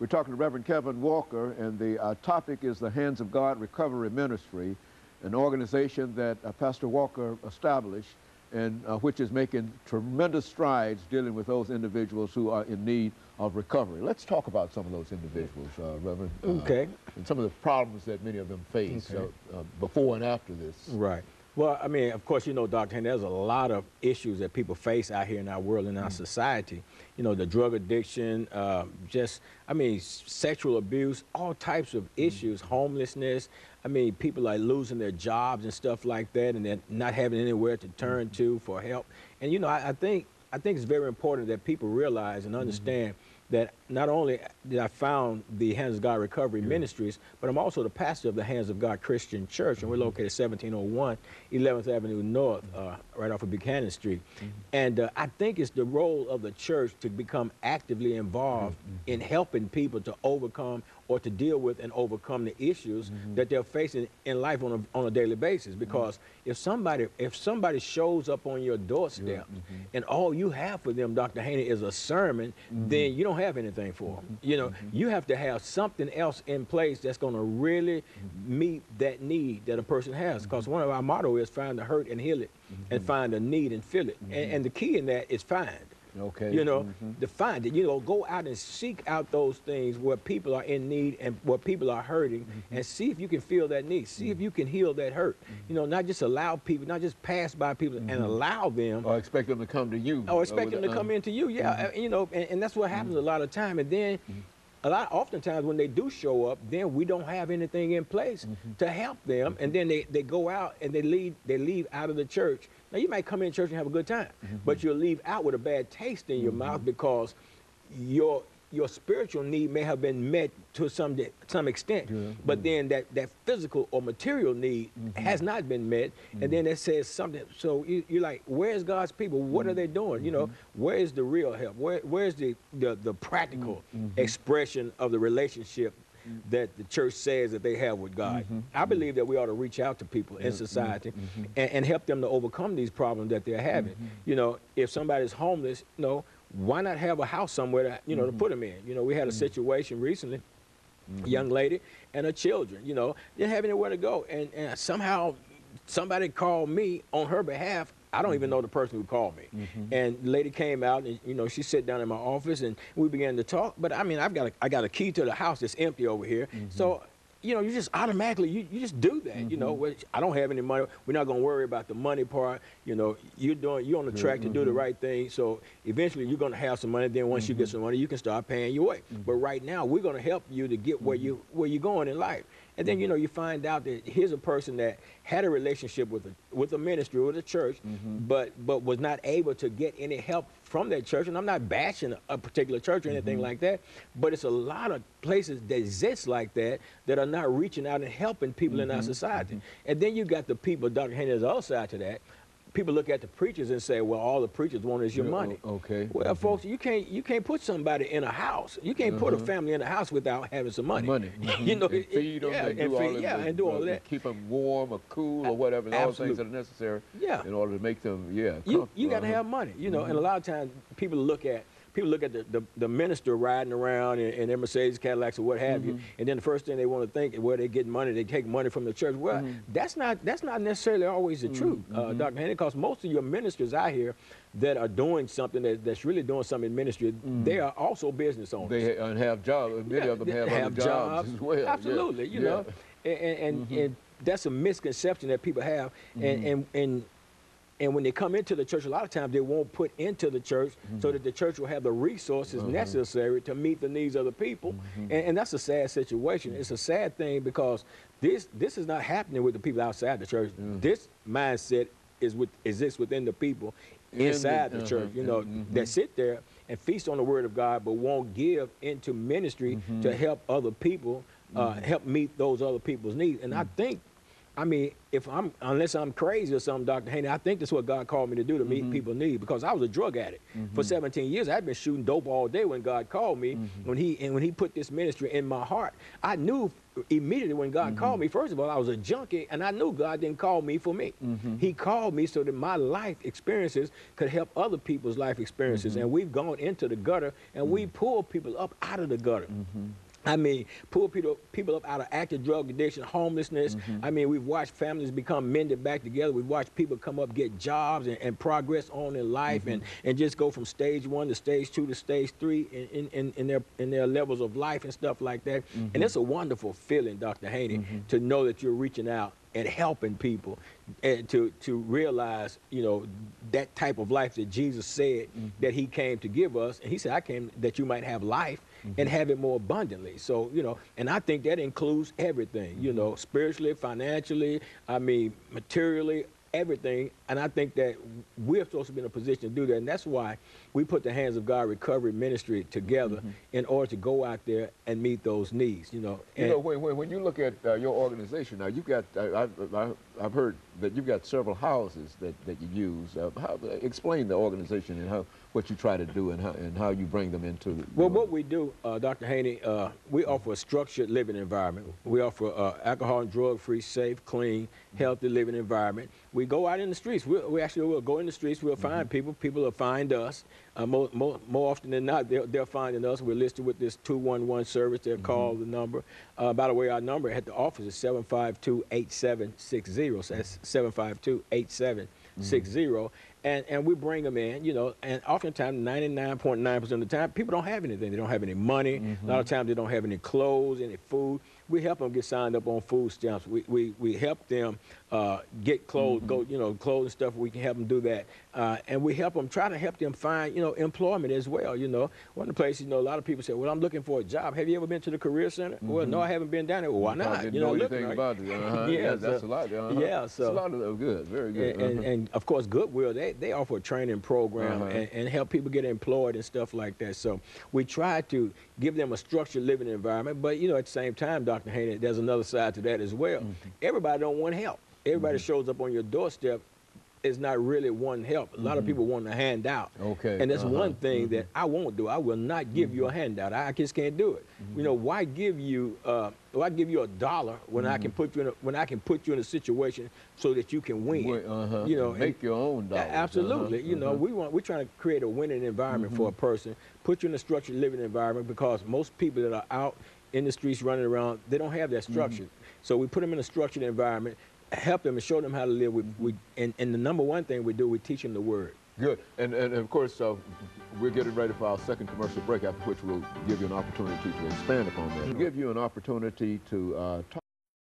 We're talking to Reverend Kevin Walker, and the topic is the Hands of God Recovery Ministry, an organization that Pastor Walker established and which is making tremendous strides dealing with those individuals who are in need of recovery. Let's talk about some of those individuals, Reverend. Okay. And some of the problems that many of them face before and after this. Right. Well, I mean, of course, you know, Dr. Henry, there's a lot of issues that people face out here in our world, in our society. You know, the drug addiction, sexual abuse, all types of issues, homelessness. I mean, people are losing their jobs and stuff like that, and they're not having anywhere to turn to for help. And, you know, I think it's very important that people realize and understand that not only did I found the Hands of God Recovery Ministries, but I'm also the pastor of the Hands of God Christian Church, and we're located 1701 11th Avenue North, right off of Buchanan Street. And I think it's the role of the church to become actively involved in helping people to overcome or to deal with and overcome the issues that they're facing in life on a daily basis. Because if somebody shows up on your doorstep and all you have for them, Dr. Haney, is a sermon, then you don't have anything for them. You know, you have to have something else in place that's going to really meet that need that a person has. Because one of our motto is find the hurt and heal it, and find the need and fill it. And the key in that is find. Okay. You know, to find it. You know, go out and seek out those things where people are in need and where people are hurting, and see if you can fill that need. See if you can heal that hurt. You know, not just allow people, not just pass by people and allow them. Or expect them to come to you. Or expect them to come into you. Yeah. You know, and that's what happens a lot of time. And then oftentimes when they do show up, then we don't have anything in place to help them, and then they go out and they leave out of the church. Now you might come in church and have a good time, but you'll leave out with a bad taste in your mouth because your spiritual need may have been met to some extent, but then that physical or material need has not been met, and then it says something. So you're like, where's God's people? What are they doing? You know, where is the real help? Where's the practical expression of the relationship that the church says that they have with God? I believe that we ought to reach out to people in society and help them to overcome these problems that they're having. You know, if somebody's homeless, you know, why not have a house somewhere to, you know, to put them in? You know, we had a situation recently, a young lady and her children, you know, didn't have anywhere to go. And somehow somebody called me on her behalf. I don't even know the person who called me. And the lady came out and, you know, she sat down in my office and we began to talk. But I mean, I got a key to the house that's empty over here. So, you know, you just automatically, you just do that, you know. Which I don't have any money. We're not going to worry about the money part. You know, you're on the track to do the right thing. So eventually you're going to have some money. Then once you get some money, you can start paying your way. But right now, we're going to help you to get where you're going in life. And then, you know, you find out that here's a person that had a relationship with a ministry, with a church, but was not able to get any help from that church. And I'm not bashing a particular church or anything like that, but it's a lot of places that exist like that are not reaching out and helping people in our society. And then you got the people, Dr. Henry, there's the other side to that. People look at the preachers and say, well, all the preachers want is your money. Okay. Well, folks, you can't put somebody in a house. You can't put a family in a house without having some money. You know, and feed them, and do all of that. Keep them warm or cool or whatever, and all the things that are necessary in order to make them, you got to have money, you know. And a lot of times people look at the minister riding around in their Mercedes, Cadillacs, or what have you, and then the first thing they want to think is where they get money, they take money from the church. Well, that's not necessarily always the truth, Dr. Henry, because most of your ministers out here that are doing something that's really doing something in ministry, they are also business owners. They have jobs. Many of them have other jobs as well. Absolutely, you know, and that's a misconception that people have, and when they come into the church, a lot of times they won't put into the church so that the church will have the resources necessary to meet the needs of the people. And that's a sad situation. It's a sad thing because this is not happening with the people outside the church. This mindset exists within the people inside the church, you know, that sit there and feast on the word of God, but won't give into ministry to help other people, help meet those other people's needs. And I think I mean, unless I'm crazy or something, Dr. Haney, I think that's what God called me to do, to meet people need, because I was a drug addict for 17 years. I'd been shooting dope all day when God called me. When he put this ministry in my heart, I knew immediately when God called me. First of all, I was a junkie, and I knew God didn't call me for me. He called me so that my life experiences could help other people's life experiences. And we've gone into the gutter, and we pull people up out of the gutter. I mean, pull people up out of active drug addiction, homelessness. I mean, we've watched families become mended back together. We've watched people come up, get jobs, and progress on in life, and just go from stage 1 to stage 2 to stage 3 in their levels of life and stuff like that. And it's a wonderful feeling, Dr. Haney, to know that you're reaching out and helping people, and to realize, you know, that type of life that Jesus said that he came to give us. And he said, I came that you might have life and have it more abundantly. So, you know, and I think that includes everything, you know, spiritually, financially, I mean, materially, everything. And I think that we're supposed to be in a position to do that. And that's why we put the Hands of God Recovery Ministry together in order to go out there and meet those needs, you know. You know, when you look at your organization now, you've got, I've heard that you've got several houses that you use. Explain the organization and what you try to do and how you bring them into the... Well, what we do, Dr. Haney, we offer a structured living environment. We offer alcohol and drug-free, safe, clean, healthy living environment. We go out in the streets. We actually will go in the streets. We'll find people. People will find us. More often than not, they're finding us. We're listed with this 211 service. They'll call the number. By the way, our number at the office is 752-8760. So that's 752-8760. And we bring them in, you know, and oftentimes 99.9% of the time, people don't have anything. They don't have any money. A lot of times they don't have any clothes, any food. We help them get signed up on food stamps. We help them get clothes, clothes and stuff. We can help them do that. And we try to help them find, you know, employment as well, you know. One of the places, you know, a lot of people say, well, I'm looking for a job. Have you ever been to the Career Center? Well, no, I haven't been down there. Well, why not? Didn't know anything about it. Yeah, that's a lot. Yeah, so. It's a lot of good, very good. And of course, Goodwill, they offer a training program and help people get employed and stuff like that. So we try to give them a structured living environment, but, you know, at the same time, Dr. Haney, there's another side to that as well. Everybody don't want help. Everybody shows up on your doorstep is not really wanting help. A lot of people want a handout. Okay. And that's one thing that I won't do. I will not give you a handout. I just can't do it. You know, why give you $1 when I can put you in a situation so that you can win? You know, make your own dollars. Absolutely. You know, we're trying to create a winning environment for a person. Put you in a structured living environment, because most people that are out in the streets running around, they don't have that structure. So we put them in a structured environment, help them and show them how to live. And the number one thing we do, we teach them the word. Good. And of course, we're getting ready for our second commercial break, after which we'll give you an opportunity to expand upon that. We'll give you an opportunity to talk